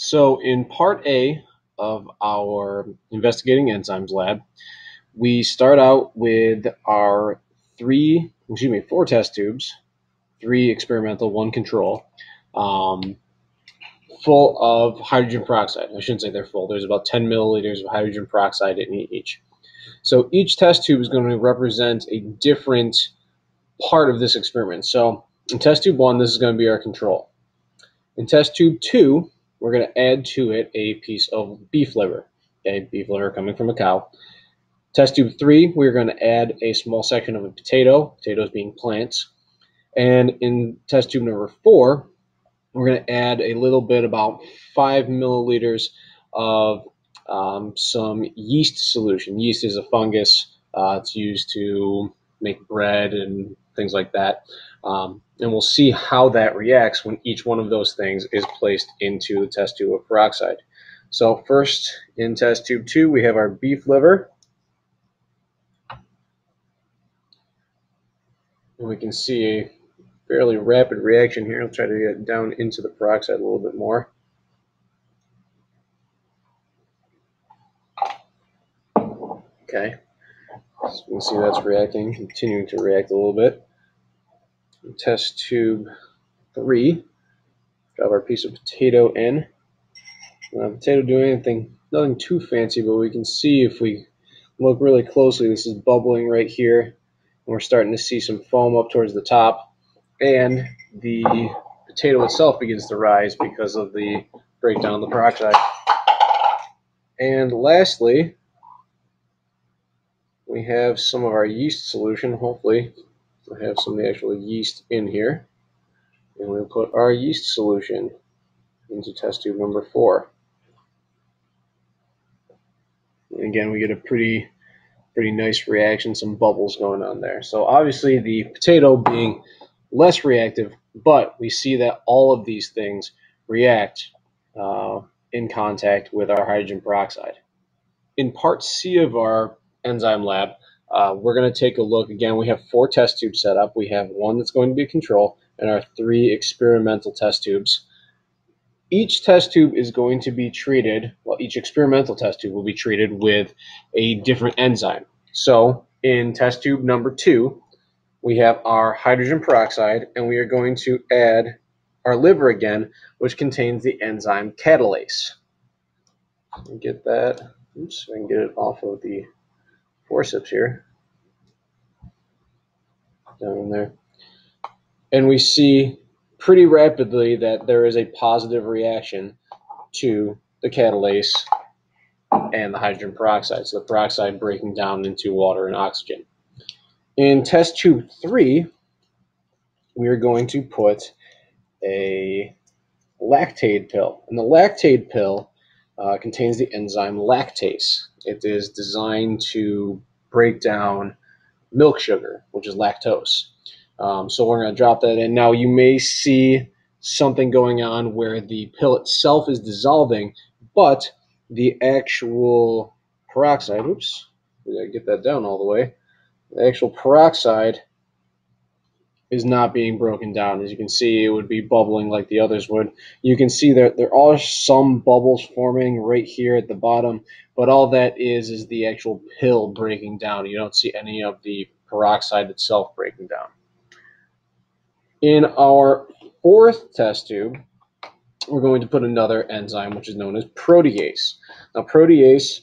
So in part A of our Investigating Enzymes lab, we start out with our four test tubes, three experimental, one control, um, full of hydrogen peroxide. I shouldn't say they're full. There's about 10 milliliters of hydrogen peroxide in each. So each test tube is going to represent a different part of this experiment. So in test tube 1, this is going to be our control. In test tube 2, we're going to add to it a piece of beef liver, okay, beef liver coming from a cow. Test tube 3, we're going to add a small section of a potato, potatoes being plants. And in test tube number 4, we're going to add a little bit, about 5 milliliters of some yeast solution. Yeast is a fungus. It's used to make bread and things like that. And we'll see how that reacts when each one of those things is placed into the test tube of peroxide. So first, in test tube 2, we have our beef liver. And we can see a fairly rapid reaction here. I'll try to get down into the peroxide a little bit more. Okay, so we can see that's reacting, continuing to react a little bit. In test tube 3, drop our piece of potato in. Potato doing anything, nothing too fancy, but we can see if we look really closely, this is bubbling right here. And we're starting to see some foam up towards the top. And the potato itself begins to rise because of the breakdown of the peroxide. And lastly, we have some of our yeast solution. Hopefully, we'll have some of the actual yeast in here. And we'll put our yeast solution into test tube number 4. And again, we get a pretty nice reaction, some bubbles going on there. So obviously the potato being less reactive, but we see that all of these things react in contact with our hydrogen peroxide. In part C of our enzyme lab, we're going to take a look. Again, we have 4 test tubes set up. We have one that's going to be a control and our 3 experimental test tubes. Each test tube is going to be treated, well, each experimental test tube will be treated with a different enzyme. So in test tube number 2, we have our hydrogen peroxide, and we are going to add our liver again, which contains the enzyme catalase. Get that, oops, I can get it off of the forceps here, down in there. And we see pretty rapidly that there is a positive reaction to the catalase and the hydrogen peroxide, so the peroxide breaking down into water and oxygen. In test tube 3, we are going to put a lactate pill, and the lactate pill contains the enzyme lactase. It is designed to break down milk sugar, which is lactose. So we're going to drop that in. Now you may see something going on where the pill itself is dissolving, but the actual peroxide, oops, we got to get that down all the way. The actual peroxide is not being broken down. As you can see, it would be bubbling like the others would. You can see that there are some bubbles forming right here at the bottom, but all that is the actual pill breaking down. You don't see any of the peroxide itself breaking down. In our 4th test tube, we're going to put another enzyme, which is known as protease. Now, protease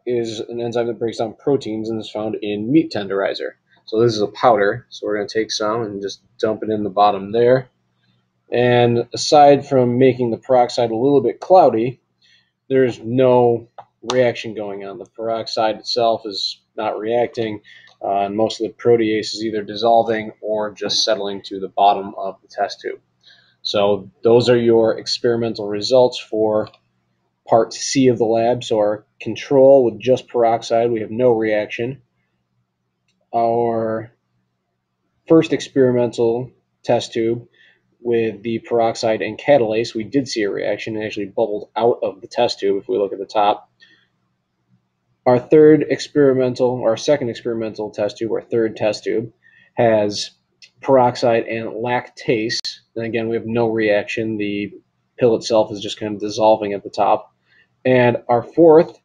is an enzyme that breaks down proteins and is found in meat tenderizer. So this is a powder, so we're going to take some and just dump it in the bottom there. And aside from making the peroxide a little bit cloudy, there's no reaction going on. The peroxide itself is not reacting, and most of the protease is either dissolving or just settling to the bottom of the test tube. So those are your experimental results for part C of the lab. So our control with just peroxide, we have no reaction. Our first experimental test tube with the peroxide and catalase, we did see a reaction. It actually bubbled out of the test tube if we look at the top. Our second experimental test tube, our 3rd test tube, has peroxide and lactase. And again, we have no reaction. The pill itself is just kind of dissolving at the top. And our fourth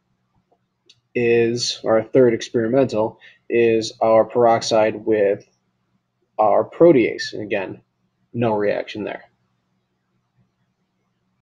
our third experimental, is our peroxide with our protease. And again, no reaction there.